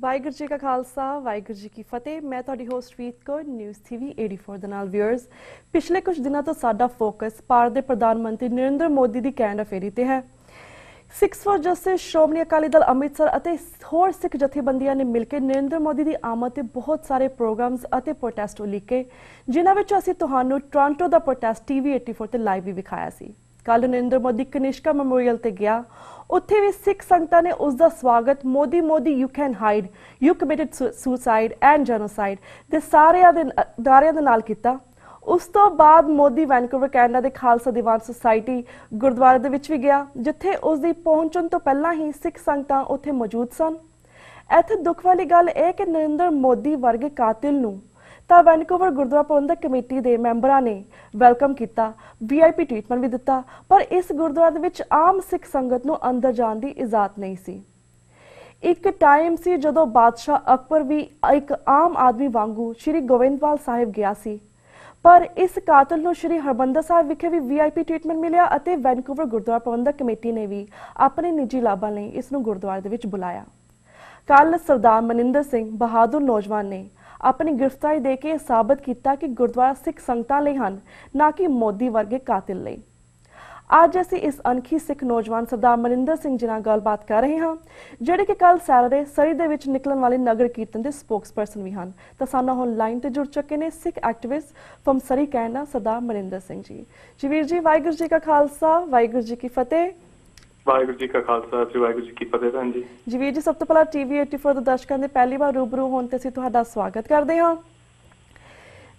ਵਾਹਿਗੁਰੂ ਜੀ ਕਾ ਖਾਲਸਾ ਵਾਹਿਗੁਰੂ ਜੀ ਕੀ ਫਤਿਹ। मैं ਤੁਹਾਡੀ ਹੋਸਟ ਰੀਤ ਕੌਰ ਨਿਊਜ਼ TV 84 ਦੇ ਨਾਲ ਵਿਊਅਰਸ। ਪਿਛਲੇ ਕੁਝ ਦਿਨਾਂ ਤੋਂ ਸਾਡਾ ਫੋਕਸ ਭਾਰਤ ਦੇ ਪ੍ਰਧਾਨ ਮੰਤਰੀ ਨਰਿੰਦਰ ਮੋਦੀ ਦੀ ਕੈਨੇਡਾ ਫੇਰੀ ਤੇ ਹੈ। ਸਿੱਖਸ ਫॉर ਜਸਟਿਸ ਸ਼੍ਰੋਮਣੀ ਅਕਾਲੀ ਦਲ ਅੰਮ੍ਰਿਤਸਰ ਅਤੇ ਹੋਰ ਸਿੱਖ ਜਥੇਬੰਦੀਆਂ ਨੇ ਮਿਲ ਕੇ ਨਰਿੰਦਰ ਮੋਦੀ ਦੀ ਆਮਦ ਤੇ ਬਹੁਤ ਸਾਰੇ ਪ੍ਰੋਗਰਾਮਸ ਅਤੇ ਪ੍ਰੋਟੈਸਟ ਉਲੀਕੇ, ਜਿਨ੍ਹਾਂ ਵਿੱਚ ਅਸੀਂ ਤੁਹਾਨੂੰ ਟੋਰਾਂਟੋ ਦਾ ਪ੍ਰੋਟੈਸਟ TV 84 ਤੇ ਲਾਈਵ ਵੀ ਵਿਖਾਇਆ ਸੀ। ਕੱਲ ਨਰਿੰਦਰ ਮੋਦੀ ਕਨਿਸ਼ਕਾ ਮੈਮੋਰੀਅਲ ਤੇ ਗਿਆ, ਉੱਥੇ ਵੀ ਸਿੱਖ ਸੰਗਤਾਂ ਨੇ ਉਸ ਦਾ ਸਵਾਗਤ Modi Modi you can hide, you committed suicide and genocide ਦੇ ਸਾਰਿਆਂ ਦੇ ਨਾਰਿਆਂ ਦੇ ਨਾਲ ਕੀਤਾ। ਉਸ ਤੋਂ ਬਾਅਦ ਮੋਦੀ ਵੈਨਕੂਵਰ ਕੈਨੇਡਾ ਦੇ ਖਾਲਸਾ ਦੀਵਾਨ ਸੁਸਾਇਟੀ ਗੁਰਦੁਆਰੇ ਦੇ ਵਿੱਚ ਵੀ ਗਿਆ, ਜਿੱਥੇ ਉਸ ਦੀ ਪਹੁੰਚਣ ਤੋਂ ਪਹਿਲਾਂ ਹੀ ਸਿੱਖ ਸੰਗਤਾਂ ਉੱਥੇ ਮੌਜੂਦ ਸਨ। ਇੱਥੇ ਦੁੱਖ ਵਾਲੀ ਗੱਲ ਇਹ ਕਿ ਨਰਿੰਦਰ ਮੋਦੀ ਵਰਗੇ ਕਾਤਿਲ ਨੂੰ ਤਾਂ ਵੈਨਕੂਵਰ ਗੁਰਦੁਆਰਾ ਪ੍ਰਬੰਧਕ ਕਮੇਟੀ ਦੇ ਮੈਂਬਰਾਂ ਨੇ ਵੈਲਕਮ ਕੀਤਾ, VIP ਟ੍ਰੀਟਮੈਂਟ ਵੀ ਦਿੱਤਾ, ਪਰ ਇਸ ਗੁਰਦੁਆਰੇ ਦੇ ਵਿੱਚ ਆਮ ਸਿੱਖ ਸੰਗਤ ਨੂੰ ਅੰਦਰ ਜਾਣ ਦੀ ਇਜਾਜ਼ਤ ਨਹੀਂ ਸੀ। ਇੱਕ ਟਾਈਮ ਸੀ ਜਦੋਂ ਬਾਦਸ਼ਾਹ ਅਕਬਰ ਵੀ ਇੱਕ ਆਮ ਆਦਮੀ ਵਾਂਗੂ ਸ਼੍ਰੀ ਗੋਬਿੰਦਵਾਲ ਸਾਹਿਬ ਗਿਆ ਸੀ, ਪਰ ਇਸ ਕਾਤਲ ਨੂੰ ਸ਼੍ਰੀ ਹਰਮੰਦਰ ਸਾਹਿਬ ਵਿਖੇ ਵੀ VIP ਟ੍ਰੀਟਮੈਂਟ ਮਿਲਿਆ ਅਤੇ ਵੈਨਕੂਵਰ ਗੁਰਦੁਆਰਾ ਪ੍ਰਬੰਧਕ ਕਮੇਟੀ ਨੇ ਵੀ ਆਪਣੇ ਨਿੱਜੀ ਲਾਭਾਂ ਲਈ ਇਸ ਨੂੰ ਗੁਰਦੁਆਰੇ ਦੇ ਵਿੱਚ ਬੁਲਾਇਆ। ਕੱਲ ਸਰਦਾਰ ਮਨਿੰਦਰ ਸਿੰਘ ਬਹਾਦਰ ਨੌਜਵਾਨ ਨੇ ਆਪਣੀ ਗ੍ਰਿਫਤਾਰੀ ਦੇ ਕੇ ਸਾਬਤ ਕੀਤਾ ਕਿ ਗੁਰਦੁਆਰਾ ਸਿੱਖ ਸੰਗਤਾਂ ਲਈ ਹਨ, ਨਾ ਕਿ ਮੋਦੀ ਵਰਗੇ ਕਾਤਿਲ ਲਈ। ਅੱਜ ਅਸੀਂ ਇਸ ਅਣਖੀ ਸਿੱਖ ਨੌਜਵਾਨ ਸਰਦਾਰ ਮਨਿੰਦਰ ਸਿੰਘ ਜੀ ਨਾਲ ਗੱਲਬਾਤ ਕਰ ਰਹੇ ਹਾਂ, ਜਿਹੜੇ ਕਿ ਕੱਲ ਸੈਟਰਡੇ ਸਰੀ ਦੇ ਵਿੱਚ ਨਿਕਲਣ ਵਾਲੇ ਨਗਰ ਕੀਰਤਨ ਦੇ ਸਪੋਕਸਪਰਸਨ ਵੀ ਹਨ। ਤਾਂ ਸਾਨੂੰ ਹੁਣ ਲਾਈਨ ਤੇ ਜੁੜ ਚੁੱਕੇ ਨੇ ਸਿੱਖ ਐਕਟਿਵਿਸਟ ਫਰਮ ਸਰੀ ਕੈਨੇਡਾ ਸਰਦਾਰ ਮਨਿੰਦਰ ਸਿੰਘ ਜੀ। ਜੀ ਵੀਰ ਜੀ, ਵਾਹਿਗੁਰੂ ਜੀ ਕਾ ਖਾਲਸਾ ਵਾਹਿਗੁਰੂ ਜੀ ਕੀ ਫਤਿਹ। ਵਾਹਿਗੁਰੂ ਜੀ ਕਾ ਖਾਲਸਾ ਤੇ ਵਾਹਿਗੁਰੂ ਜੀ ਕੀ ਫਤਿਹ। ਭੈਣ ਜੀ ਜੀ ਵੀਰ ਜੀ, ਸਭ ਤੋਂ ਪਹਿਲਾਂ TV 84 ਦੇ ਦਰਸ਼ਕਾਂ ਦੇ ਪਹਿਲੀ ਵਾਰ ਰੂਬਰੂ ਹੋਣ ਤੇ ਅਸੀਂ ਤੁਹਾਡਾ ਸਵਾਗਤ ਕਰਦੇ ਹਾਂ।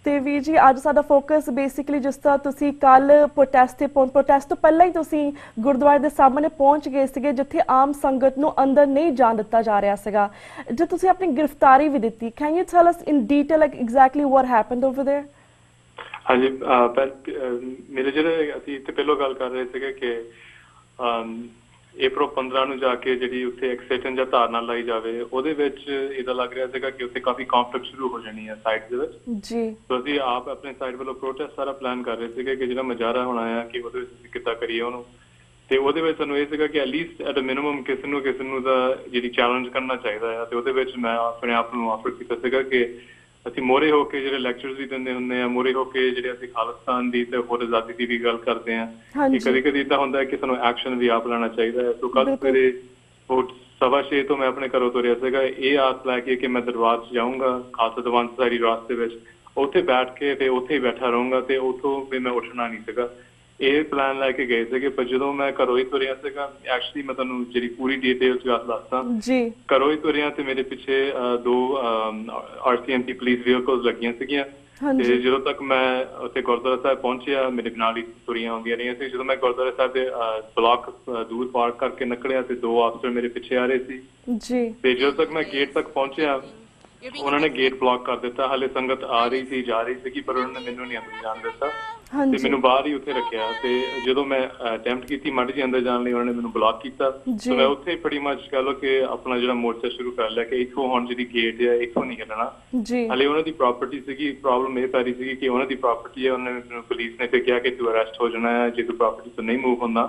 ਤੇ ਵੀਰ ਜੀ, ਅੱਜ ਸਾਡਾ ਫੋਕਸ ਬੇਸਿਕਲੀ ਜਿਸ ਤਰ੍ਹਾਂ ਤੁਸੀਂ ਕੱਲ ਪ੍ਰੋਟੈਸਟ ਤੋਂ ਪਹਿਲਾਂ ਹੀ ਤੁਸੀਂ ਗੁਰਦੁਆਰੇ ਦੇ ਸਾਹਮਣੇ ਪਹੁੰਚ ਗਏ ਸੀਗੇ, ਜਿੱਥੇ ਆਮ ਸੰਗਤ ਨੂੰ ਅੰਦਰ ਨਹੀਂ ਜਾਣ ਦਿੱਤਾ ਜਾ ਰਿਹਾ ਸੀਗਾ, ਜੇ ਤੁਸੀਂ ਆਪਣੀ ਗ੍ਰਿਫਤਾਰੀ ਵੀ ਦਿੱਤੀ। Can you tell us in detail like exactly what happened over there? ਹਾਂਜੀ, ਮੇਰੇ ਜਿਹੜੇ ਅਸੀਂ ਇੱਥੇ ਪਹਿਲਾਂ ਗੱਲ ਕਰ ਰਹੇ ਸੀਗੇ ਕਿ April 15 ਨੂੰ ਜਾ ਕੇ ਜਿਹੜੀ ਉੱਥੇ ਐਕਸੈਟਨ ਜਾਂ ਧਾਰਨਾ ਲਾਈ ਜਾਵੇ, ਉਹਦੇ ਵਿੱਚ ਇਹਦਾ ਲੱਗ ਰਿਹਾ ਸੀਗਾ ਕਿ ਉੱਥੇ ਕਾਫੀ ਕੰਫਲਿਕਟ ਸ਼ੁਰੂ ਹੋ ਜਾਣੀ ਹੈ ਸਾਈਡ ਦੇ ਵਿੱਚ ਜੀ। ਸੋ ਅਸੀਂ ਆਪ ਆਪਣੇ ਸਾਈਡ ਵੱਲੋਂ ਪ੍ਰੋਟੈਸਟ ਸਾਰਾ ਪਲਾਨ ਕਰ ਰਹੇ ਸੀਗੇ ਕਿ ਜਿਹੜਾ ਮੁਜ਼ਾਹਰਾ ਹੋਣਾ ਆ ਕਿ ਉਹਦੇ ਵਿੱਚ ਅਸੀਂ ਕਿੱਦਾਂ ਕਰੀਏ ਉਹਨੂੰ, ਤੇ ਉਹਦੇ ਵਿੱਚ ਸਾਨੂੰ ਇਹ ਸੀਗਾ ਕਿ ਐਟਲੀਸਟ ਐਟ ਅ ਮਿਨੀਮਮ ਕਿਸੇ ਨੂੰ ਦਾ ਜਿਹੜੀ ਚੈਲੰਜ ਕਰਨਾ ਚਾਹੀਦਾ ਆ। ਤੇ ਉਹਦੇ ਵਿੱਚ ਮੈਂ ਆਪਣੇ ਆਪ ਨੂੰ ਆਫਰ ਕੀਤਾ ਸੀਗਾ ਕਿ ਅਸੀਂ ਮੋਹਰੇ ਹੋ ਕੇ ਜਿਹੜੇ ਲੈਕਚਰਸ ਵੀ ਦਿੰਦੇ ਹੁੰਦੇ ਆ, ਮੋਹਰੇ ਹੋ ਕੇ ਜਿਹੜੇ ਅਸੀਂ ਖਾਲਿਸਤਾਨ ਦੀ ਤੇ ਹੋਰ ਆਜ਼ਾਦੀ ਦੀ ਵੀ ਗੱਲ ਕਰਦੇ ਆ, ਕਿ ਕਦੀ ਕਦੀ ਏਦਾਂ ਹੁੰਦਾ ਕਿ ਸਾਨੂੰ ਐਕਸ਼ਨ ਵੀ ਆਪ ਲੈਣਾ ਚਾਹੀਦਾ ਹੈ। ਸੋ ਕੱਲ ਸਵੇਰੇ 6:15 ਤੋਂ ਮੈਂ ਆਪਣੇ ਘਰੋਂ ਤੁਰਿਆ ਸੀਗਾ ਇਹ ਆਸ ਲੈ ਕੇ ਕਿ ਮੈਂ ਦਰਬਾਰ 'ਚ ਜਾਊਂਗਾ, ਖਾਲਸਾ ਦੀਵਾਨ ਸੁਸਾਇਟੀ ਰਾਸਤੇ ਵਿੱਚ ਉੱਥੇ ਬੈਠ ਕੇ ਤੇ ਉੱਥੇ ਹੀ ਬੈਠਾ ਰਹੂੰਗਾ ਤੇ ਉੱਥੋਂ ਵੀ ਮੈਂ ਉੱਠਣਾ ਨਹੀਂ ਸੀਗਾ। ਇਹ ਪਲਾਨ ਲੈ ਕੇ ਗਏ ਸੀਗੇ, ਪਰ ਜਦੋਂ ਮੈਂ ਘਰੋਂ ਹੀ ਤੁਰਿਆ ਸੀਗਾ, ਐਕਚੁਅਲੀ ਮੈਂ ਤੁਹਾਨੂੰ ਜਿਹੜੀ ਪੂਰੀ ਡਿਟੇਲਸ ਗੱਲ ਦੱਸਦਾ, ਘਰੋਂ ਹੀ ਤੁਰਿਆ ਤੇ ਮੇਰੇ ਪਿੱਛੇ 2 RCMP ਪੁਲਿਸ ਵਹੀਕਲਸ ਲੱਗੀਆਂ ਸੀਗੀਆਂ। ਤੇ ਜਦੋਂ ਤੱਕ ਮੈਂ ਉੱਥੇ ਗੁਰਦੁਆਰਾ ਸਾਹਿਬ ਪਹੁੰਚਿਆ, ਮੇਰੇ ਨਾਲ ਹੀ ਤੁਰੀਆਂ ਆਉਂਦੀਆਂ ਰਹੀਆਂ ਸੀ। ਜਦੋਂ ਮੈਂ ਗੁਰਦੁਆਰਾ ਸਾਹਿਬ ਦੇ ਬਲਾਕ ਦੂਰ ਪਾਰ ਕਰਕੇ ਨਿਕਲਿਆ ਤੇ 2 ਅਫਸਰ ਮੇਰੇ ਪਿੱਛੇ ਆ ਰਹੇ ਸੀ ਤੇ ਜਦੋਂ ਤੱਕ ਮੈਂ ਗੇਟ ਤੱਕ ਪਹੁੰਚਿਆ, ਉਹਨਾਂ ਨੇ ਗੇਟ ਬਲੌਕ ਕਰ ਦਿੱਤਾ। ਹਾਲੇ ਸੰਗਤ ਆ ਰਹੀ ਸੀ, ਜਾ ਰਹੀ ਸੀਗੀ, ਪਰ ਉਹਨਾਂ ਨੇ ਮੈਨੂੰ ਨਹੀਂ ਅੰਦਰ ਜਾਣ ਦਿੱਤਾ ਤੇ ਮੈਨੂੰ ਬਾਹਰ ਹੀ ਉੱਥੇ ਰੱਖਿਆ। ਤੇ ਜਦੋਂ ਮੈਂ ਅਟੈਂਪਟ ਕੀਤੀ ਮਾੜੀ ਜਿਹੀ ਅੰਦਰ ਜਾਣ ਲਈ, ਉਹਨਾਂ ਨੇ ਮੈਨੂੰ ਬਲੌਕ ਕੀਤਾ। ਤੇ ਮੈਂ ਉੱਥੇ ਬੜੀ ਮੱਚ ਕਹਿ ਲਓ ਕਿ ਆਪਣਾ ਜਿਹੜਾ ਮੋਰਚਾ ਸ਼ੁਰੂ ਕਰ ਲਿਆ ਕਿ ਇੱਥੋਂ ਹੁਣ ਜਿਹੜੀ ਗੇਟ ਹੈ ਇੱਥੋਂ ਨਹੀਂ ਹਿੱਲਣਾ। ਹਾਲੇ ਉਹਨਾਂ ਦੀ ਪ੍ਰਾਪਰਟੀ ਸੀਗੀ, ਪ੍ਰੋਬਲਮ ਇਹ ਪੈ ਰਹੀ ਸੀਗੀ ਕਿ ਉਹਨਾਂ ਦੀ ਪ੍ਰਾਪਰਟੀ ਹੈ, ਉਹਨਾਂ ਨੇ ਪੁਲਿਸ ਨੇ ਫਿਰ ਕਿਹਾ ਕਿ ਤੂੰ ਅਰੈਸਟ ਹੋ ਜਾਣਾ ਹੈ ਜੇ ਤੂੰ ਪ੍ਰਾਪਰਟੀ ਤੋਂ ਨਹੀਂ ਮੂਵ ਹੁੰਦਾ।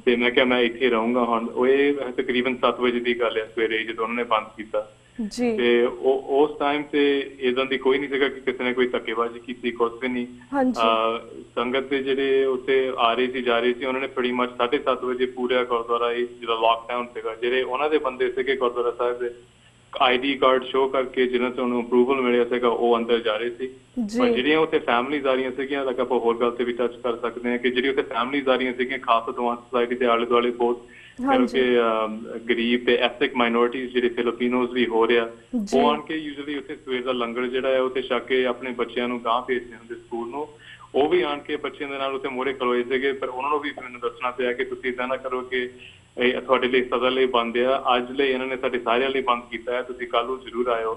ਤੇ ਮੈਂ ਕਿਹਾ ਮੈਂ ਇੱਥੇ ਰਹੂੰਗਾ ਹੁਣ। ਉਹ ਇਹ ਤਕਰੀਬਨ 7 ਵਜੇ ਦੀ ਗੱਲ ਹੈ ਸਵੇਰੇ, ਜਦੋਂ ਉਹਨਾਂ ਨੇ ਬੰਦ ਕੀਤਾ। ਤੇ ਉਸ ਟਾਈਮ ਤੇ ਇਦਾਂ ਦੀ ਕੋਈ ਨਹੀਂ ਸੀਗਾ ਕਿ ਕਿਸੇ ਨੇ ਕੋਈ ਧੱਕੇਬਾਜ਼ੀ ਕੀਤੀ, ਕੁਝ ਵੀ ਨਹੀਂ। ਸੰਗਤ ਦੇ ਜਿਹੜੇ ਉੱਥੇ ਆ ਰਹੀ ਸੀ, ਜਾ ਰਹੀ ਸੀ, ਉਹਨਾਂ ਨੇ ਬੜੀ ਮੱਚ 7:30 ਵਜੇ ਪੂਰਾ ਗੁਰਦੁਆਰਾ ਜਿਹੜਾ ਲਾਕਡਾਊਨ ਸੀਗਾ, ਜਿਹੜੇ ਉਹਨਾਂ ਦੇ ਬੰਦੇ ਸੀਗੇ ਗੁਰਦੁਆਰਾ ਸਾਹਿਬ ਦੇ ID ਕਾਰਡ ਸ਼ੋ ਕਰਕੇ ਜਿਹਨਾਂ ਤੋਂ ਉਹਨੂੰ ਅਪਰੂਵਲ ਮਿਲਿਆ ਸੀਗਾ, ਉਹ ਅੰਦਰ ਜਾ ਰਹੇ ਸੀ। ਪਰ ਜਿਹੜੀਆਂ ਉੱਥੇ ਫੈਮਿਲੀਜ਼ ਆ ਰਹੀਆਂ ਸੀਗੀਆਂ, ਤਾਂ ਆਪਾਂ ਹੋਰ ਗੱਲ ਤੇ ਵੀ ਟੱਚ ਕਰ ਸਕਦੇ ਹਾਂ ਕਿ ਜਿਹੜੀ ਉੱਥੇ ਫੈਮਿਲੀਜ਼ ਆ ਰਹੀਆਂ ਸੀਗੀਆਂ ਖਾਲਸਾ ਦੀਵਾਨ ਸੁਸਾਇਟੀ ਦੇ ਆਲੇ ਦੁਆਲੇ ਬਹੁਤ ਕਿਉਂਕਿ ਗਰੀਬ ਤੇ ਐਥਨਿਕ ਮਾਈਨੋਰਿਟੀਜ਼ ਜਿਹੜੇ ਫਿਲੀਪੀਨੋਜ਼ ਵੀ ਹੋ ਰਿਹਾ, ਉਹ ਆਣ ਕੇ ਯੂਜੂਅਲੀ ਉੱਥੇ ਸਵੇਰ ਦਾ ਲੰਗਰ ਜਿਹੜਾ ਹੈ ਉੱਥੇ ਛਕ ਕੇ ਆਪਣੇ ਬੱਚਿਆਂ ਨੂੰ ਗਾਂਹ ਭੇਜਦੇ ਹੁੰਦੇ ਸਕੂਲ ਨੂੰ। ਉਹ ਵੀ ਆਣ ਕੇ ਬੱਚਿਆਂ ਦੇ ਨਾਲ ਉੱਥੇ ਮੋਹਰੇ ਖਲੋਏ ਸੀਗੇ, ਪਰ ਉਹਨਾਂ ਨੂੰ ਵੀ ਮੈਨੂੰ ਦੱਸਣਾ ਪਿਆ ਕਿ ਤੁਸੀਂ ਏਦਾਂ ਨਾ ਕਰੋ ਕਿ ਇਹ ਤੁਹਾਡੇ ਲਈ ਸਦਾ ਲਈ ਬੰਦ ਆ, ਅੱਜ ਲਈ ਇਹਨਾਂ ਨੇ ਸਾਡੇ ਸਾਰਿਆਂ ਲਈ ਬੰਦ ਕੀਤਾ ਹੈ, ਤੁਸੀਂ ਕੱਲ ਨੂੰ ਜ਼ਰੂਰ ਆਇਓ।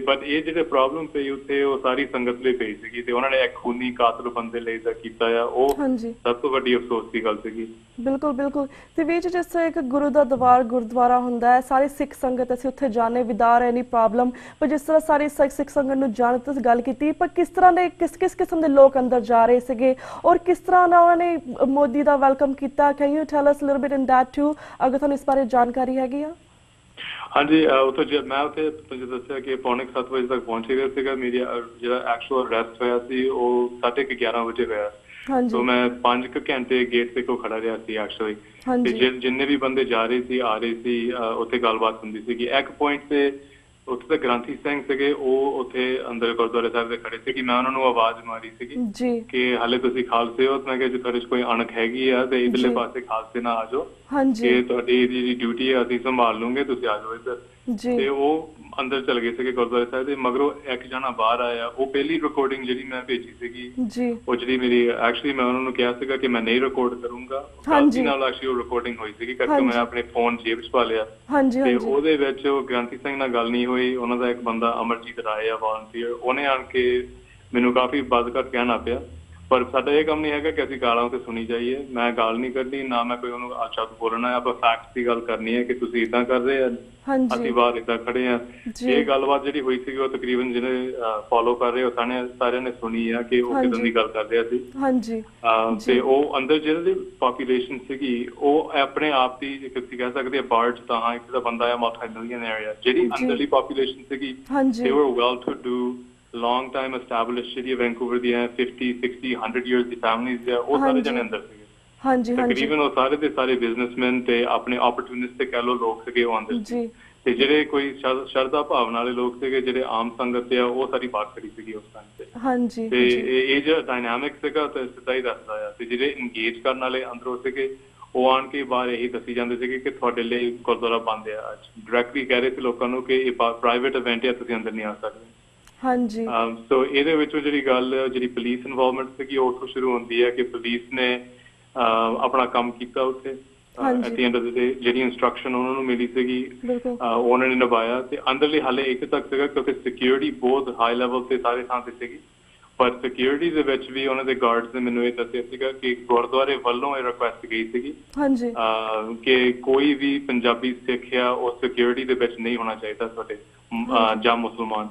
ਬਟ ਇਹ ਜਿਹੜੇ ਪ੍ਰੋਬਲਮ ਪਈ ਉੱਥੇ ਉਹ ਸਾਰੀ ਸੰਗਤ ਲਈ ਪਈ ਸੀਗੀ ਤੇ ਉਹਨਾਂ ਨੇ ਇੱਕ ਖੂਨੀ ਕਾਤਲ ਬੰਦੇ ਲਈ ਦਾ ਕੀਤਾ ਆ, ਉਹ ਸਭ ਤੋਂ ਵੱਡੀ ਅਫਸੋਸ ਦੀ ਗੱਲ ਸੀਗੀ। ਬਿਲਕੁਲ ਬਿਲਕੁਲ। ਤੇ ਵਿੱਚ ਜਿਸ ਤਰ੍ਹਾਂ ਇੱਕ ਗੁਰੂ ਦਾ ਦਰਬਾਰ ਗੁਰਦੁਆਰਾ ਹੁੰਦਾ ਹੈ, ਸਾਰੀ ਸਿੱਖ ਸੰਗਤ ਅਸੀਂ ਉੱਥੇ ਜਾਣੇ ਵਿਦਾਰ ਐਨੀ ਪ੍ਰੋਬਲਮ, ਪਰ ਜਿਸ ਤਰ੍ਹਾਂ ਸਾਰੀ ਸਿੱਖ ਸੰਗਤ ਨੂੰ ਜਾਣ ਤੁਸੀਂ ਗੱਲ ਕੀਤੀ, ਪਰ ਕਿਸ ਤਰ੍ਹਾਂ ਦੇ ਕਿਸ ਕਿਸਮ ਦੇ ਲੋਕ ਅੰਦਰ ਜਾ ਰਹੇ ਸੀਗੇ ਔਰ ਕਿਸ ਤਰ੍ਹਾਂ ਨਾਲ ਉਹਨਾਂ ਨੇ ਮੋਦੀ ਦਾ ਵੈਲਕਮ ਕੀਤਾ? Can you tell us little bit in that too, ਅਗਰ ਤੁਹਾਨੂੰ ਇਸ ਬਾਰੇ ਜਾਣਕਾਰੀ ਹੈਗੀ ਆ? ਹਾਂਜੀ ਉੱਥੇ ਮੈਂ ਉੱਥੇ ਤੁਹਾਨੂੰ ਦੱਸਿਆ ਕਿ ਪੌਣੇ 7 ਵਜੇ ਤੱਕ ਪਹੁੰਚ ਗਿਆ ਸੀਗਾ। ਮੇਰੀ ਜਿਹੜਾ ਐਕਚੁਅਲ ਅਰੈਸਟ ਹੋਇਆ ਸੀ ਉਹ 11:30 ਵਜੇ ਹੋਇਆ। ਸੋ ਮੈਂ 5 ਘੰਟੇ ਗੇਟ ਤੇ ਕੋ ਖੜਾ ਰਿਹਾ ਸੀ ਐਕਚੁਅਲੀ। ਤੇ ਜਿੰਨੇ ਵੀ ਬੰਦੇ ਜਾ ਰਹੇ ਸੀ ਆ ਰਹੇ ਸੀ ਉੱਥੇ ਗੱਲਬਾਤ ਹੁੰਦੀ ਸੀਗੀ। ਇੱਕ ਪੁਆਇੰਟ ਤੇ ਉੱਥੇ ਤਾਂ ਗ੍ਰੰਥੀ ਸਿੰਘ ਸੀਗੇ, ਉਹ ਉੱਥੇ ਅੰਦਰ ਗੁਰਦੁਆਰੇ ਸਾਹਿਬ ਦੇ ਖੜੇ ਸੀ ਕਿ ਮੈਂ ਉਹਨਾਂ ਨੂੰ ਆਵਾਜ਼ ਮਾਰੀ ਸੀਗੀ ਕਿ ਹਾਲੇ ਤੁਸੀਂ ਖਾਲਸੇ ਹੋ। ਮੈਂ ਕਿਹਾ ਜੇ ਤੁਹਾਡੇ 'ਚ ਕੋਈ ਅਣਖ ਹੈਗੀ ਆ ਤੇ ਇਧਰਲੇ ਪਾਸੇ ਖਾਲਸੇ ਨਾ ਆ ਜਾਓ, ਕਿ ਤੁਹਾਡੀ ਜਿਹੜੀ ਡਿਊਟੀ ਹੈ ਅਸੀਂ ਸੰਭਾਲ ਲੂੰਗੇ, ਤੁਸੀਂ ਆ ਜਾਓ ਇੱਧਰ। ਤੇ ਉਹ ਅੰਦਰ ਚਲੇ ਗਏ ਸੀਗੇ ਗੁਰਦੁਆਰੇ ਸਾਹਿਬ ਦੇ। ਮਗਰੋਂ ਇੱਕ ਜਣਾ ਬਾਹਰ ਆਇਆ। ਉਹ ਪਹਿਲੀ ਰਿਕਾਰਡਿੰਗ ਜਿਹੜੀ ਮੈਂ ਭੇਜੀ ਸੀਗੀ ਉਹ ਜਿਹੜੀ ਮੇਰੀ ਐਕਚੁਅਲੀ ਮੈਂ ਉਹਨਾਂ ਨੂੰ ਕਿਹਾ ਸੀਗਾ ਕਿ ਮੈਂ ਨਹੀਂ ਰਿਕਾਰਡ ਕਰੂੰਗਾ। ਗਲਤੀ ਨਾਲ ਐਕਚੁਅਲੀ ਉਹ ਰਿਕਾਰਡਿੰਗ ਹੋਈ ਸੀਗੀ ਕਰਕੇ ਮੈਂ ਆਪਣੇ ਫੋਨ ਜੇਬ 'ਚ ਪਾ ਲਿਆ ਤੇ ਉਹਦੇ ਵਿੱਚ ਉਹ ਗ੍ਰੰਥੀ ਸਿੰਘ ਨਾਲ ਗੱਲ ਨਹੀਂ ਹੋਈ। ਉਹਨਾਂ ਦਾ ਇੱਕ ਬੰਦਾ ਅਮਰਜੀਤ ਰਾਏ ਆ ਵਾਲੰਟੀਅਰ, ਉਹਨੇ ਆਣ ਕੇ ਮੈਨੂੰ ਕਾਫੀ ਵੱਧ ਘੱਟ ਕਹਿਣਾ ਪਿਆ। ਪਰ ਸਾਡਾ ਇਹ ਕੰਮ ਨਹੀਂ ਹੈਗਾ ਕਿ ਅਸੀਂ ਗਾਲਾਂ ਉੱਤੇ ਸੁਣੀ ਜਾਈਏ। ਮੈਂ ਗਾਲ ਨਹੀਂ ਕੱਢਣੀ, ਨਾ ਮੈਂ ਕੋਈ ਉਹਨੂੰ ਸ਼ਬਦ ਬੋਲਣਾ। ਆਪਾਂ ਫੈਕਟਸ ਦੀ ਗੱਲ ਕਰਨੀ ਹੈ ਕਿ ਤੁਸੀਂ ਏਦਾਂ ਕਰ ਰਹੇ ਆ, ਅਸੀਂ ਬਾਹਰ ਏਦਾਂ ਖੜੇ ਆ। ਇਹ ਗੱਲਬਾਤ ਜਿਹੜੀ ਹੋਈ ਸੀਗੀ ਉਹ ਤਕਰੀਬਨ ਜਿਹੜੇ ਫੋਲੋ ਕਰ ਰਹੇ ਉਹ ਸਾਰਿਆਂ ਨੇ ਸੁਣੀ ਆ ਕਿ ਉਹ ਕਿਦਾਂ ਦੀ ਗੱਲ ਕਰ ਰਿਹਾ ਸੀ। ਤੇ ਉਹ ਅੰਦਰ ਜਿਹੜੀ ਪੋਪੂਲੇਸ਼ਨ ਸੀਗੀ ਉਹ ਆਪਣੇ ਆਪ ਦੀ ਤੁਸੀਂ ਕਹਿ ਸਕਦੇ ਆ ਬਾਰਜ ਤਾਂ ਇੱਕ ਦਾ ਬੰਦਾ ਆ multi-millionaire। ਜਿਹੜੀ ਅੰਦਰਲੀ ਪੋਪੂਲੇਸ਼ਨ ਸੀਗੀ they were well to do, long time established city of Vancouver ਦੀਆਂ 50, 60, 100 years ਦੀ families ਆ, ਉਹ ਸਾਰੇ ਜਣੇ ਅੰਦਰ ਸੀਗੇ। ਤਕਰੀਬਨ ਉਹ ਸਾਰੇ ਦੇ ਸਾਰੇ ਬਿਜ਼ਨਸਮੈਨ ਤੇ ਆਪਣੇ ਆਪਰਚੂਨਿਸਟਿਕ ਕਹਿ ਲਓ ਲੋਕ ਸੀਗੇ ਉਹ ਅੰਦਰ ਸੀ। ਤੇ ਜਿਹੜੇ ਕੋਈ ਸ਼ਰਧਾ ਭਾਵਨਾ ਵਾਲੇ ਲੋਕ ਸੀਗੇ, ਜਿਹੜੇ ਆਮ ਸੰਗਤ ਆ, ਉਹ ਸਾਰੀ ਬਾਤ ਕਰੀ ਸੀਗੀ ਉਸ ਟਾਈਮ ਤੇ। ਤੇ ਇਹ ਜਿਹੜਾ ਡਾਇਨਾਮਿਕ ਸੀਗਾ ਤੇ ਸਿੱਧਾ ਹੀ ਦੱਸਦਾ ਆ। ਤੇ ਜਿਹੜੇ ਇੰਗੇਜ ਕਰਨ ਵਾਲੇ ਅੰਦਰੋਂ ਸੀਗੇ ਉਹ ਆਣ ਕੇ ਬਾਹਰ ਇਹੀ ਦੱਸੀ ਜਾਂਦੇ ਸੀਗੇ ਕਿ ਤੁਹਾਡੇ ਲਈ ਗੁਰਦੁਆਰਾ ਬੰਦ ਆ। ਅੱਜ ਡਾਇਰੈਕਟਲੀ ਕਹਿ ਰਹੇ ਸੀ ਲੋਕਾਂ ਨੂੰ ਕਿ ਇਹ ਪ੍ਰਾਈਵੇਟ ਇਵੈਂਟ ਆ, ਤੁਸੀਂ ਅੰਦਰ ਨਹੀਂ ਆ ਸਕਦੇ। ਸੋ ਇਹਦੇ ਵਿੱਚੋਂ ਜਿਹੜੀ ਗੱਲ ਜਿਹੜੀ ਪੁਲਿਸ ਇਨਵੋਲਵਮੈਂਟ ਸੀਗੀ ਉਹ ਉੱਥੋਂ ਸ਼ੁਰੂ ਹੁੰਦੀ ਹੈ ਕਿ ਪੁਲਿਸ ਨੇ ਆਪਣਾ ਕੰਮ ਕੀਤਾ ਉੱਥੇ। At the end of the day ਜਿਹੜੀ ਇੰਸਟਰਕਸ਼ਨ ਉਹਨਾਂ ਨੂੰ ਮਿਲੀ ਸੀਗੀ ਉਹਨਾਂ ਨੇ ਨਿਭਾਇਆ। ਤੇ ਅੰਦਰਲੀ ਹਾਲੇ ਇੱਥੇ ਤੱਕ ਸੀਗਾ ਕਿਉਂਕਿ ਸਿਕਿਉਰਿਟੀ ਬਹੁਤ ਹਾਈ ਲੈਵਲ ਤੇ ਸਾਰੇ ਥਾਂ ਤੇ ਸੀਗੀ। ਪਰ ਸਿਕਿਉਰਿਟੀ ਦੇ ਵਿੱਚ ਵੀ ਉਹਨਾਂ ਦੇ ਗਾਰਡਸ ਨੇ ਮੈਨੂੰ ਇਹ ਦੱਸਿਆ ਸੀਗਾ ਕਿ ਗੁਰਦੁਆਰੇ ਵੱਲੋਂ ਇਹ ਰਿਕੁਐਸਟ ਗਈ ਸੀਗੀ ਕਿ ਕੋਈ ਵੀ ਪੰਜਾਬੀ ਸਿੱਖ ਆ ਉਹ ਸਿਕਿਉਰਿਟੀ ਦੇ ਵਿੱਚ ਨਹੀਂ ਹੋਣਾ ਚਾਹੀਦਾ ਤੁਹਾਡੇ, ਜਾਂ ਮੁਸਲਮਾਨ,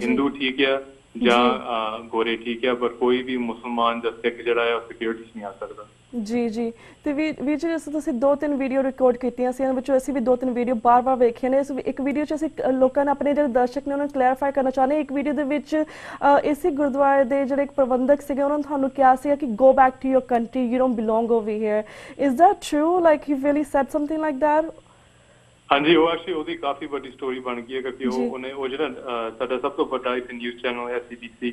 ਹਿੰਦੂ ਠੀਕ ਆ ਜਾਂ ਗੋਰੇ ਠੀਕ ਆ, ਪਰ ਕੋਈ ਵੀ ਮੁਸਲਮਾਨ ਜਾਂ ਸਿੱਖ ਜਿਹੜਾ ਹੈ ਉਹ ਸਿਕਿਉਰਿਟੀ 'ਚ ਨਹੀਂ ਆ ਸਕਦਾ। ਜੀ ਤੇ ਵੀਰ ਜੀ ਜਿਸ ਤੁਸੀਂ 2-3 ਵੀਡੀਓ ਰਿਕਾਰਡ ਕੀਤੀਆਂ ਸੀ, ਇਹਨਾਂ ਵਿੱਚੋਂ ਅਸੀਂ ਵੀ 2-3 ਵੀਡੀਓ ਬਾਰ-ਬਾਰ ਵੇਖੀਆਂ ਨੇ। ਇੱਕ ਵੀਡੀਓ 'ਚ ਅਸੀਂ ਲੋਕਾਂ ਨੇ ਆਪਣੇ ਜਿਹੜੇ ਦਰਸ਼ਕ ਨੇ ਉਹਨਾਂ ਨੂੰ ਕਲੈਰੀਫਾਈ ਕਰਨਾ ਚਾਹੁੰਦੇ। ਇੱਕ ਵੀਡੀਓ ਦੇ ਵਿੱਚ ਇਸੇ ਗੁਰਦੁਆਰੇ ਦੇ ਜਿਹੜੇ ਇੱਕ ਪ੍ਰਬੰਧਕ ਸੀਗੇ ਉਹਨਾਂ ਨੇ ਤੁਹਾਨੂੰ ਕਿਹਾ ਸੀਗਾ ਕਿ go back to your country, you don't belong over here. Is that true? Like he really said something like that? ਹਾਂਜੀ, ਉਹ ਐਕਚੁਅਲੀ ਉਹਦੀ ਕਾਫੀ ਵੱਡੀ ਸਟੋਰੀ ਬਣ ਗਈ ਹੈ ਕਿਉਂਕਿ ਉਹ ਜਿਹੜਾ ਸਾਡਾ ਸਭ ਤੋਂ ਵੱਡਾ ਇੱਕ ਨਿਊਜ਼ ਚੈਨਲ ਹੈ CBC,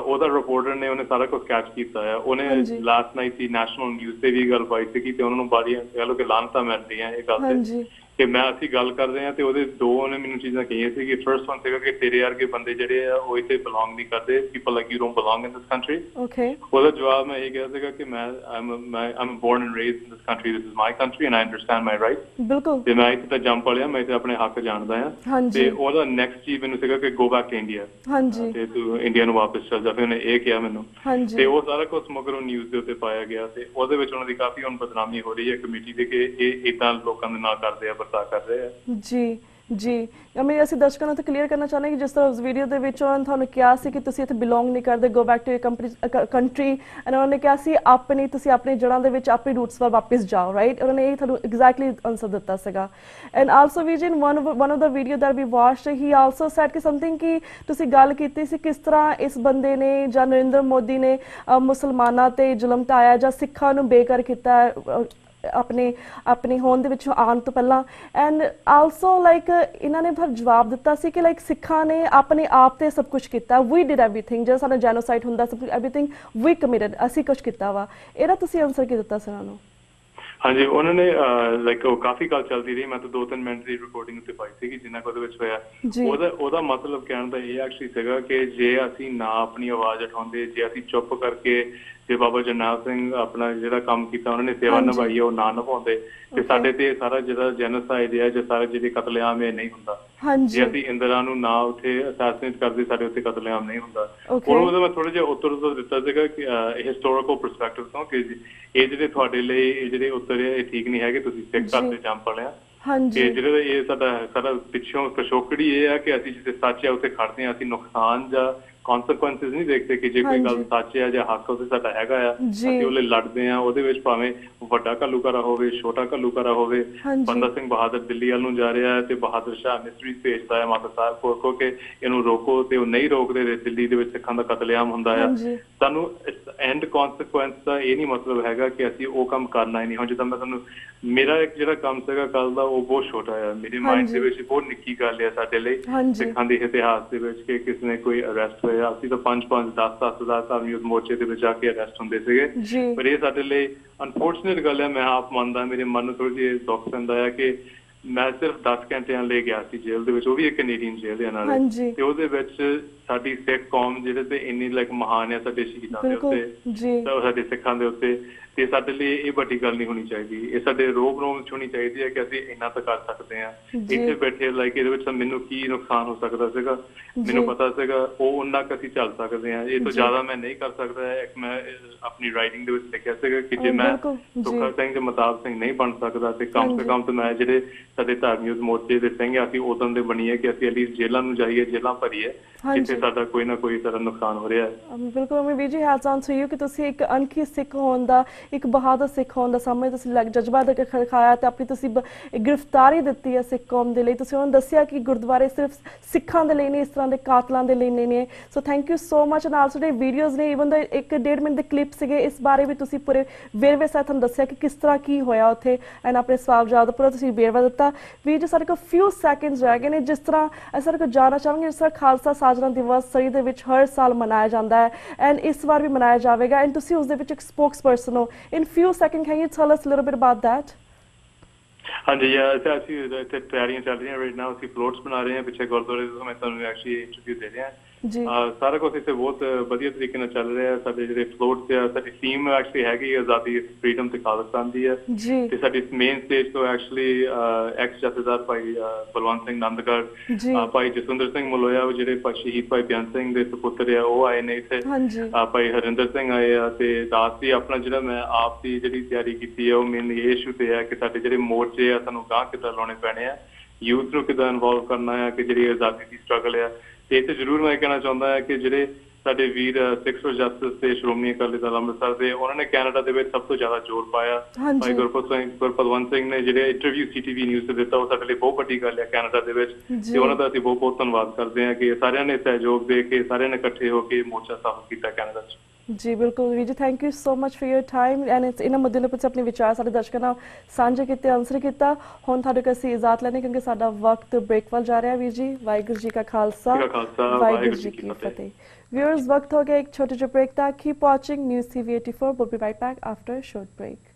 ਉਹਦਾ ਰਿਪੋਰਟਰ ਨੇ ਉਹਨੇ ਸਾਰਾ ਕੁਝ ਕੈਚ ਕੀਤਾ ਆ। ਉਹਨੇ ਲਾਸਟ ਨਾਈਟ ਦੀ ਨੈਸ਼ਨਲ ਨਿਊਜ਼ ਤੇ ਵੀ ਗੱਲ ਪਾਈ ਸੀਗੀ ਤੇ ਉਹਨਾਂ ਨੂੰ ਬਾਰੀਆਂ ਕਹਿ ਲਓ ਕਿ ਲਾਹਨਤਾਂ ਮਿਲ ਰਹੀਆਂ ਇਹ ਗੱਲ ਤੇ ਕਿ ਮੈਂ ਅਸੀਂ ਗੱਲ ਕਰ ਰਹੇ ਹਾਂ। ਤੇ ਉਹਦੇ ਦੋ ਉਹਨੇ ਮੈਨੂੰ ਚੀਜ਼ਾਂ ਕਹੀਆਂ ਸੀ ਕਿ ਫਰਸਟ ਵਨ ਸੀਗਾ ਕਿ ਤੇਰੇ ਵਰਗੇ ਬੰਦੇ ਜਿਹੜੇ ਆ ਉਹ ਇੱਥੇ ਬਿਲੋਂਗ ਨਹੀਂ ਕਰਦੇ, people like you don't belong in this country. ਉਹਦਾ ਜਵਾਬ ਮੈਂ ਇਹ ਕਿਹਾ ਸੀਗਾ ਕਿ I'm born and raised in this country, this is my country and I understand my rights। ਤੇ ਮੈਂ ਇੱਥੇ ਤਾਂ ਜੰਮ ਪਲਿਆ, ਮੈਂ ਇੱਥੇ ਆਪਣੇ ਹੱਕ ਜਾਣਦਾ ਆ। ਤੇ ਉਹਦਾ ਨੈਕਸਟ ਚੀਜ਼ ਮੈਨੂੰ ਸੀਗਾ ਕਿ ਗੋ ਬੈਕ ਟੂ ਇੰਡੀਆ, ਤੇ ਤੂੰ ਇੰਡੀਆ ਨੂੰ ਵਾਪਸ ਚੱਲ ਜਾ। ਫਿਰ ਉਹਨੇ ਇਹ ਕਿਹਾ ਮੈਨੂੰ ਤੇ ਉਹ ਸਾਰਾ ਕੁਝ ਮਗਰੋਂ ਨਿਊਜ਼ ਦੇ ਉੱਤੇ ਪਾਇਆ ਗਿਆ ਤੇ ਉਹਦੇ ਵਿੱਚ ਉਹਨਾਂ ਦੀ ਕਾਫੀ ਹੁਣ ਬਦਨਾਮੀ ਹੋ ਰਹੀ ਹੈ ਕਮੇਟੀ ਦੇ ਕਿ ਇਹ ਏਦਾਂ ਲੋਕਾਂ ਦੇ ਨਾਲ ਕਰਦੇ ਆ, ਕਰ ਰਹੇ ਆ। ਜੀ ਮੈਂ ਅਸੀਂ ਦਰਸ਼ਕਾਂ ਨੂੰ ਤਾਂ ਕਲੀਅਰ ਕਰਨਾ ਚਾਹੁੰਦੇ ਕਿ ਜਿਸ ਤਰ੍ਹਾਂ ਉਸ ਵੀਡੀਓ ਦੇ ਵਿੱਚ ਉਹਨਾਂ ਨੇ ਤੁਹਾਨੂੰ ਕਿਹਾ ਸੀ ਕਿ ਤੁਸੀਂ ਇੱਥੇ ਬਿਲੋਂਗ ਨਹੀਂ ਕਰਦੇ, go back to your country, and ਉਹਨਾਂ ਨੇ ਕਿਹਾ ਸੀ ਤੁਸੀਂ ਆਪਣੇ ਜੜ੍ਹਾਂ ਦੇ ਵਿੱਚ ਆਪਣੇ ਰੂਟਸ ਵੱਲ ਵਾਪਿਸ ਜਾਓ, ਰਾਈਟ? ਉਹਨਾਂ ਨੇ ਇਹ ਤੁਹਾਨੂੰ ਐਗਜ਼ੈਕਟਲੀ ਆਨਸਰ ਦਿੱਤਾ ਸੀਗਾ। And also we in one of the video that we watched he also said ਕਿ ਸਮਥਿੰਗ ਕਿ ਤੁਸੀਂ ਗੱਲ ਕੀਤੀ ਸੀ ਕਿਸ ਤਰ੍ਹਾਂ ਇਸ ਬੰਦੇ ਨੇ ਜਾਂ ਨਰਿੰਦਰ ਮੋਦੀ ਨੇ ਮੁਸਲਮਾਨਾਂ ਤੇ ਜ਼ੁਲਮ ਢਾਇਆ ਜਾਂ ਸਿੱਖਾਂ ਨੂੰ ਬੇਘਰ ਕੀਤਾ ਆਪਣੇ ਹੋਣ ਦੇ ਵਿੱਚੋਂ ਆਉਣ ਤੋਂ ਪਹਿਲਾਂ। ਐਂਡ ਆਲਸੋ ਲਾਈਕ ਇਹਨਾਂ ਨੇ ਫਿਰ ਜਵਾਬ ਦਿੱਤਾ ਸੀ ਕਿ ਲਾਈਕ ਸਿੱਖਾਂ ਨੇ ਆਪਣੇ ਆਪ ਤੇ ਸਭ ਕੁਛ ਕੀਤਾ, ਵੀ ਡਿਡ ਐਵਰੀਥਿੰਗ, ਜਿਹੜਾ ਸਾਡਾ ਜੈਨੋਸਾਈਡ ਹੁੰਦਾ ਸਭ ਐਵਰੀਥਿੰਗ ਵੀ ਕਮਿਟਡ, ਅਸੀਂ ਕੁਛ ਕੀਤਾ ਵਾ। ਇਹਦਾ ਤੁਸੀਂ ਆਨਸਰ ਕੀ ਦਿੱਤਾ ਸੀ ਉਹਨਾਂ ਨੂੰ? ਹਾਂਜੀ, ਉਹਨਾਂ ਨੇ ਲਾਈਕ ਉਹ ਕਾਫੀ ਗੱਲ ਚੱਲਦੀ ਰਹੀ। ਮੈਂ ਤਾਂ 2-3 ਮਿੰਟ ਦੀ ਰਿਕਾਰਡਿੰਗ ਉੱਤੇ ਪਾਈ ਸੀਗੀ ਜਿੰਨਾ ਕੁ ਉਹਦੇ ਵਿੱਚ ਹੋਇਆ। ਉਹਦਾ ਮਤਲਬ ਕਹਿਣ ਦਾ ਇਹ ਐਕਚੁਅਲੀ ਸੀਗਾ ਕਿ ਜੇ ਅਸੀਂ ਨਾ ਆਪਣੀ ਆਵਾਜ਼ ਉਠਾਉਂਦੇ, ਜੇ ਅਸੀਂ ਚੁੱਪ ਕਰਕੇ ਜੇ ਬਾਬਾ ਜਰਨੈਲ ਸਿੰਘ ਆਪਣਾ ਜਿਹੜਾ ਕੰਮ ਕੀਤਾ ਉਹਨਾਂ ਨੇ ਸੇਵਾ ਨਿਭਾਈ ਉਹ ਨਾ ਨਿਭਾਉਂਦੇ ਤੇ ਸਾਡੇ ਤੇ ਸਾਰਾ ਜਿਹੜਾ ਜੈਨੋਸਾਈਡ ਹੈ ਜਾਂ ਸਾਰਾ ਜਿਹੜੇ ਕਤਲੇਆਮ ਇਹ ਨਹੀਂ ਹੁੰਦਾ। ਜੇ ਅਸੀਂ ਇੰਦਰਾ ਨੂੰ ਨਾ ਉੱਥੇ ਅਸੈਸੀਨੇਟ ਕਰਦੇ ਸਾਡੇ ਉੱਤੇ ਕਤਲੇਆਮ ਨਹੀਂ ਹੁੰਦਾ। ਉਹਨੂੰ ਮੈਂ ਥੋੜਾ ਜਿਹਾ ਉੱਤਰ ਦਿੱਤਾ ਸੀਗਾ ਕਿ ਹਿਸਟੋਰੀਕਲ ਪਰਸਪੈਕਟਿਵ ਤੋਂ ਕਿ ਇਹ ਜਿਹੜੇ ਤੁਹਾਡੇ ਲਈ ਇਹ ਜਿਹੜੇ ਉੱਤਰ ਹੈ ਇਹ ਠੀਕ ਨਹੀਂ ਹੈਗੇ, ਤੁਸੀਂ ਸਿੱਖ ਧਰਮ ਤੇ ਜੰਮ ਪਲਿਆ। ਕਿ ਜਿਹੜੇ ਇਹ ਸਾਡਾ ਪਿੱਛੋਂ ਪਿਛੋਕੜੀ ਇਹ ਹੈ ਕਿ ਅਸੀਂ ਜਿੱਥੇ ਸੱਚ ਹੈ ਉੱਥੇ ਖੜਦੇ ਹਾਂ, ਅਸੀਂ ਨੁਕਸਾਨ ਜਾਂ ਕਨਸੀਕੁਐਂਸਸ ਨਹੀਂ ਦੇਖਦੇ ਕਿ ਜੇ ਕੋਈ ਗੱਲ ਸੱਚ ਹੈ ਜਾਂ ਹੱਕ ਉਹਦੇ ਸਾਡਾ ਹੈਗਾ ਆ ਅਸੀਂ ਉਹਲੇ ਲੜਦੇ ਆ ਉਹਦੇ ਵਿੱਚ ਭਾਵੇਂ ਵੱਡਾ ਘੱਲੂਘਾਰਾ ਹੋਵੇ ਛੋਟਾ ਘੱਲੂਘਾਰਾ ਹੋਵੇ ਬੰਦਾ ਸਿੰਘ ਬਹਾਦਰ ਦਿੱਲੀ ਵੱਲ ਨੂੰ ਜਾ ਰਿਹਾ ਹੈ ਤੇ ਬਹਾਦਰ ਸ਼ਾਹ ਮਿਸਟਰੀ ਭੇਜਦਾ ਹੈ ਮਾਤਾ ਸਾਹਿਬ ਕੋਲ ਕਿ ਇਹਨੂੰ ਰੋਕੋ ਤੇ ਉਹ ਨਹੀਂ ਰੋਕਦੇ ਦਿੱਲੀ ਦੇ ਵਿੱਚ ਸਿੱਖਾਂ ਦਾ ਕਤਲੇਆਮ ਹੁੰਦਾ ਆ ਸਾਨੂੰ ਐਂਡ ਕਨਸੀਕੁਐਂਸ ਦਾ ਇਹ ਨਹੀਂ ਮਤਲਬ ਹੈਗਾ ਕਿ ਅਸੀਂ ਉਹ ਕੰਮ ਕਰਨਾ ਹੀ ਨਹੀਂ ਹੁਣ ਜਿੱਦਾਂ ਮੈਂ ਤੁਹਾਨੂੰ ਮੇਰਾ ਇੱਕ ਜਿਹੜਾ ਕੰਮ ਸੀਗਾ ਕੱਲ ਦਾ ਉਹ ਬਹੁਤ ਛੋਟਾ ਆ ਮੇਰੇ ਮਾਈਂਡ ਦੇ ਵਿੱਚ ਬਹੁਤ ਨਿੱਕੀ ਗੱਲ ਆ ਸਾਡੇ ਲਈ ਸਿੱਖਾਂ ਦੇ ਇਤਿਹਾਸ ਦੇ ਵਿੱਚ ਕਿ ਕਿਸੇ ਨੇ ਕੋਈ ਅਰੈਸਟ ਹੋਇਆ ਅਸੀਂ ਤਾਂ 5-5 10-10 ਹਜ਼ਾਰ ਧਰਮ ਯੁੱਧ ਮੋਰਚੇ ਦੇ ਵਿੱਚ ਆ ਕੇ ਅਰੈਸਟ ਹੁੰਦੇ ਸੀਗੇ ਪਰ ਇਹ ਸਾਡੇ ਲਈ ਅਨਫੋਰਚੂਨੇਟ ਗੱਲ ਹੈ ਮੈਂ ਆਪ ਮੰਨਦਾ ਮੇਰੇ ਮਨ ਨੂੰ ਥੋੜੀ ਜਿਹੀ ਦੁੱਖ ਪੈਂਦਾ ਹੈ ਕਿ ਮੈਂ ਸਿਰਫ 10 ਘੰਟਿਆਂ ਲਈ ਗਿਆ ਸੀ ਜੇਲ੍ਹ ਦੇ ਵਿੱਚ ਉਹ ਵੀ ਇੱਕ ਕੈਨੇਡੀਅਨ ਜੇਲ੍ਹ ਦੇ ਨਾਲ ਤੇ ਉਹਦੇ ਵਿੱਚ ਸਾਡੀ ਸਿੱਖ ਕੌਮ ਜਿਹੜੇ ਤੇ ਇੰਨੀ ਮਹਾਨ ਆ ਸਾਡੇ ਸ਼ਹੀਦਾਂ ਦੇ ਉੱਤੇ ਸਾਡੇ ਸਿੱਖਾਂ ਦੇ ਉੱਤੇ ਤੇ ਸਾਡੇ ਲਈ ਇਹ ਵੱਡੀ ਗੱਲ ਨਹੀਂ ਹੋਣੀ ਚਾਹੀਦੀ ਇਹ ਸਾਡੇ ਰੋਮ ਚ ਹੋਣੀ ਚਾਹੀਦੀ ਹੈ ਕਿ ਅਸੀਂ ਇੰਨਾ ਤਾਂ ਕਰ ਸਕਦੇ ਹਾਂ ਇੱਥੇ ਬੈਠੇ ਇਹਦੇ ਵਿੱਚ ਮੈਨੂੰ ਕੀ ਨੁਕਸਾਨ ਹੋ ਸਕਦਾ ਸੀਗਾ ਮੈਨੂੰ ਪਤਾ ਸੀਗਾ ਉਹ ਉਹਨਾਂ ਕੁ ਅਸੀਂ ਚੱਲ ਸਕਦੇ ਹਾਂ ਇਹ ਤੋਂ ਜ਼ਿਆਦਾ ਮੈਂ ਨਹੀਂ ਕਰ ਸਕਦਾ ਇੱਕ ਮੈਂ ਆਪਣੀ ਰਾਈਟਿੰਗ ਦੇ ਵਿੱਚ ਲਿਖਿਆ ਸੀਗਾ ਕਿ ਜੇ ਮੈਂ ਸੁੱਖਾ ਸਿੰਘ ਤੇ ਮਤਾਬ ਸਿੰਘ ਨਹੀਂ ਬਣ ਸਕਦਾ ਤੇ ਕਮ ਸੇ ਕਮ ਤੇ ਮੈਂ ਜਿਹੜੇ ਸਾਡੇ ਧਰਮ ਯੁੱਧ ਮੋਰਚੇ ਦੇ ਸਿੰਘ ਅਸੀਂ ਉਦੋਂ ਦੇ ਬਣੀਏ ਕਿ ਅਸੀਂ ਐਟਲੀਸਟ ਜੇਲ੍ਹਾਂ ਨੂੰ ਜਾਈਏ ਜੇਲ੍ਹਾਂ ਭਰੀਏ ਜਿੱਥੇ ਸਾਡਾ ਕੋਈ ਨਾ ਕੋਈ ਤਰ੍ਹਾਂ ਨੁਕਸਾਨ ਹੋ ਰਿਹਾ ਹੈ ਬਿਲਕੁਲ ਮੈਂ ਵੀਰ ਜੀ ਹੈਟਸ ਆਨ ਟੂ ਯੂ ਕਿ ਤੁਸੀਂ ਇੱਕ ਅਣਖੀ ਸਿੱਖ ਹੋਣ ਦਾ ਇੱਕ ਬਹਾਦਰ ਸਿੱਖ ਹੋਣ ਦਾ ਸਾਹਮਣੇ ਤੁਸੀਂ ਜਜ਼ਬਾ ਦੇ ਕੇ ਖੜਕਾਇਆ ਤੇ ਆਪਣੀ ਤੁਸੀਂ ਗ੍ਰਿਫਤਾਰੀ ਦਿੱਤੀ ਹੈ ਸਿੱਖ ਕੌਮ ਦੇ ਲਈ ਤੁਸੀਂ ਉਹਨਾਂ ਨੂੰ ਦੱਸਿਆ ਕਿ ਗੁਰਦੁਆਰੇ ਸਿਰਫ ਸਿੱਖਾਂ ਦੇ ਲਈ ਨਹੀਂ ਇਸ ਤਰ੍ਹਾਂ ਦੇ ਕਾਤਲਾਂ ਦੇ ਲਈ ਨਹੀਂ ਨੇ so thank you so much and also ਦੇ ਵੀਡੀਓਜ਼ ਨੇ ਈਵਨ ਦਾ 1.5 ਮਿੰਟ ਦੇ ਕਲਿੱਪ ਸੀਗੇ ਇਸ ਬਾਰੇ ਵੀ ਤੁਸੀਂ ਪੂਰੇ ਵੇਰਵੇ ਸਾਥ ਤੁਹਾਨੂੰ ਦੱਸਿਆ ਕਿ ਕਿਸ ਤਰ੍ਹਾਂ ਕੀ ਹੋਇਆ ਉੱਥੇ ਐਂਡ ਆਪਣੇ ਸਵਾਲ ਜਵਾਬ ਦਾ ਪੂਰਾ ਤੁਸੀਂ ਵੇਰਵਾ ਦਿੱਤਾ ਵੀਰ ਜੀ ਸਾਡੇ ਕੋਲ ਫਿਊ ਸੈਕਿੰਡਸ ਰਹਿ ਗਏ ਨੇ ਜਿਸ ਤਰ੍ਹਾਂ ਅਸੀਂ ਕੋਲ ਜਾਣਨਾ ਚਾਹਾਂਗੇ ਜਿਸ ਤਰ੍ਹਾਂ ਖਾਲਸਾ ਸਾਜਨਾ ਦਿਵਸ ਸਰੀ ਦੇ ਵਿੱਚ ਹਰ ਸਾਲ ਮਨਾਇਆ ਜਾਂਦਾ ਹੈ ਐਂਡ ਇਸ ਵਾਰ ਵੀ ਮਨਾਇਆ ਜਾਵੇਗਾ ਐਂਡ ਤੁਸੀਂ ਉਸ ਦੇ ਵਿੱਚ ਇੱਕ ਸਪੋਕਸਪਰਸਨ ਹੋ ਇਨ few seconds can you tell us a little bit about that ਹਾਂਜੀ ਅਸੀਂ ਇੱਥੇ ਤਿਆਰੀਆਂ ਚੱਲ ਰਹੀਆਂ ਰਾਈਟ ਨਾਓ ਅਸੀਂ ਫਲੋਟਸ ਬਣਾ ਰਹੇ ਹਾਂ ਪਿੱਛੇ ਗੁਰਦੁਆਰੇ ਤੋਂ ਮੈਂ ਤੁਹਾਨੂੰ ਐਕਚੁਅਲੀ ਇੰਟਰਵਿਊ ਦੇ ਰਿਹਾ ਸਾਰਾ ਕੁਝ ਇੱਥੇ ਬਹੁਤ ਵਧੀਆ ਤਰੀਕੇ ਨਾਲ ਚੱਲ ਰਿਹਾ ਸਾਡੇ ਜਿਹੜੇ ਫਲੋਟਸ ਆ ਸਾਡੀ ਥੀਮ ਐਕਚੁਅਲੀ ਹੈਗੀ ਆਜ਼ਾਦੀ ਫਰੀडम ਤੇ ਖਾਲਿਸਤਾਨ ਦੀ ਹੈ ਤੇ ਸਾਡੀ ਮੇਨ ਸਟੇਜ ਤੋਂ ਐਕਚੁਅਲੀ ਐਕਸ ਜਥੇਦਾਰ ਭਾਈ ਬਲਵੰਤ ਸਿੰਘ ਨੰਦਗੜ੍ਹ ਭਾਈ ਜਸਵਿੰਦਰ ਸਿੰਘ ਮਲੋਇਆ ਜਿਹੜੇ ਸ਼ਹੀਦ ਭਾਈ ਬਿਆਨ ਸਿੰਘ ਦੇ ਸੁਪੁੱਤਰ ਆ ਉਹ ਆਏ ਨੇ ਇੱਥੇ ਭਾਈ ਹਰਿੰਦਰ ਸਿੰਘ ਆਏ ਆ ਤੇ ਦਾਸ ਜੀ ਆਪਣਾ ਜਿਹੜਾ ਮੈਂ ਆਪ ਦੀ ਜਿਹੜੀ ਤਿਆਰੀ ਕੀਤੀ ਹੈ ਉਹ ਮੇਨਲੀ ਇਹ ਇਸ਼ੂ ਤੇ ਹੈ ਕਿ ਸਾਡੇ ਜਿਹੜੇ ਮੋਰਚੇ ਆ ਸਾਨੂੰ ਗਾਂਹ ਕਿੱਦਾਂ ਲਾਉਣੇ ਪੈਣੇ ਆ ਯੂਥ ਨੂੰ ਕਿੱਦਾਂ ਇਨਵੋਲਵ ਕਰਨਾ ਹੈ ਕਿ ਜਿਹੜੀ ਆਜ਼ਾਦੀ ਦੀ ਸਟਰਗਲ ਆ ਤੇ ਇੱਥੇ ਜ਼ਰੂਰ ਮੈਂ ਕਹਿਣਾ ਚਾਹੁੰਦਾ ਹਾਂ ਕਿ ਜਿਹੜੇ ਸਾਡੇ ਵੀਰ ਸਿੱਖ ਫॉर ਜਸਟਿਸ ਤੇ ਸ਼੍ਰੋਮਣੀ ਅਕਾਲੀ ਦਲ ਅੰਮ੍ਰਿਤਸਰ ਦੇ ਉਹਨਾਂ ਨੇ ਕੈਨੇਡਾ ਦੇ ਵਿੱਚ ਸਭ ਤੋਂ ਜ਼ਿਆਦਾ ਜ਼ੋਰ ਪਾਇਆ ਭਾਈ ਗੁਰਪਤਵੰਤ ਸਿੰਘ ਨੇ ਜਿਹੜੇ ਇੰਟਰਵਿਊ CTV ਨਿਊਜ਼ ਤੇ ਦਿੱਤਾ ਉਹ ਸਾਡੇ ਲਈ ਬਹੁਤ ਵੱਡੀ ਗੱਲ ਹੈ ਕੈਨੇਡਾ ਦੇ ਵਿੱਚ ਤੇ ਉਹਨਾਂ ਦਾ ਅਸੀਂ ਬਹੁਤ ਬਹੁਤ ਧੰਨਵਾਦ ਕਰਦੇ ਹਾਂ ਕਿ ਸਾਰਿਆਂ ਨੇ ਸਹਿਯੋਗ ਦੇ ਕੇ ਸਾਰਿਆਂ ਨੇ ਇਕੱਠੇ ਹੋ ਕੇ ਮੋਰਚਾ ਸਾਫ਼ ਕੀਤਾ ਕੈਨੇਡਾ 'ਚ ਜੀ ਬਿਲਕੁਲ ਵੀਰ ਜੀ thank you so much for your time and ਇਹਨਾਂ ਮੁੱਦਿਆਂ ਦੇ ਉੱਤੇ ਆਪਣੇ ਵਿਚਾਰ ਸਾਡੇ ਦਰਸ਼ਕਾਂ ਨਾਲ ਸਾਂਝੇ ਕੀਤੇ ਆਨਸਰ ਕੀਤਾ ਹੁਣ ਤੁਹਾਡੇ ਕੋਲ ਅਸੀਂ ਇਜਾਜ਼ਤ ਲੈਣੇ ਕਿਉਂਕਿ ਸਾਡਾ ਵਕਤ ਬ੍ਰੇਕ ਵੱਲ ਜਾ ਰਿਹਾ ਵੀਰ ਜੀ ਵਾਹਿਗੁਰੂ ਜੀ ਕਾ ਖਾਲਸਾ ਵਾਹਿਗੁਰੂ ਜੀ ਕੀ ਫਤਿਹ viewers वक्त हो गया एक छोटे जो ब्रेक था keep watching news TV 84 we'll be right back after a short break